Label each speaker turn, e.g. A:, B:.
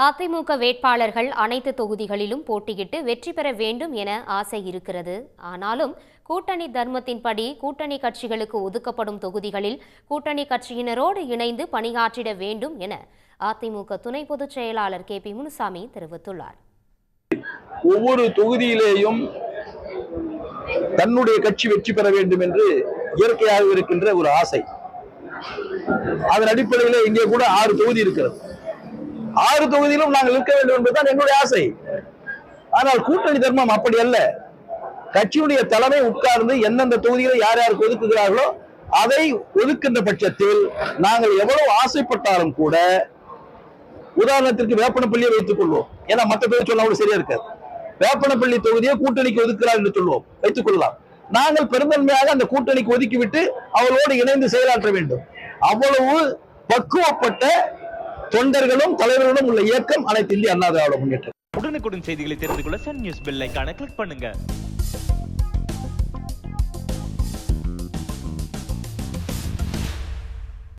A: அதிமுக வேட்பாளர்கள் அனைத்து தொகுதிகளிலும் போட்டியிட்டு வெற்றி பெற வேண்டும் என ஆசை இருக்கிறது. ஆனாலும் கூட்டணி தர்மத்தின்படி கூட்டணி கட்சிகளுக்கு ஒதுக்கப்படும் தொகுதிகளில் கூட்டணி கட்சியினரோடு இணைந்து பணியாற்றிட வேண்டும் என அதிமுக துணை பொதுச் செயலாளர் கே.பி. முனுசாமி தெரிவித்துள்ளார்.
B: ஒவ்வொரு தொகுதியிலேயும் தன்னுடைய கட்சி வெற்றி பெற வேண்டும் என்று இயற்கையாக இருக்கின்ற ஒரு ஆசை. அதன் அடிப்படையில் இங்கே கூட 6 தொகுதி இருக்கிறது. 6 தொகுதியிலும் நாங்கள் இருக்க வேண்டும் என்பதுதான் என்னுடைய ஆசை. ஆனால் கூட்டணி தர்மம் அப்படி அல்ல. கட்சியுடைய தலைமை உட்கார்ந்து எந்தெந்த தொகுதிகளை யார் யாருக்கு ஒதுக்குகிறார்களோ அதை ஒதுக்கின்ற பட்சத்தில் நாங்கள் எவ்வளவு ஆசைப்பட்டாலும் கூட, உதாரணத்திற்கு வேப்பனப்பள்ளியை வைத்துக் கொள்வோம். ஏன்னா மற்ற பேர் சொன்னா கூட சரியா இருக்காது. வேப்பனப்பள்ளி தொகுதியை கூட்டணிக்கு ஒதுக்கிறார் என்று சொல்வோம், வைத்துக் கொள்ளலாம். நாங்கள் பெருந்தன்மையாக அந்த கூட்டணிக்கு ஒதுக்கிவிட்டு அவளோடு இணைந்து செயலாற்ற வேண்டும். அவ்வளவு பக்குவப்பட்ட தொண்டர்களும் தலைவர்களும் உள்ள இயக்கம் அனைத்து இந்திய அண்ணா திராவிட முன்னேற்றம்.
C: உடனுக்குடன் செய்திகளை தெரிந்து கொள்ள சன் நியூஸ் பெல் ஐகானை கிளிக் பண்ணுங்க.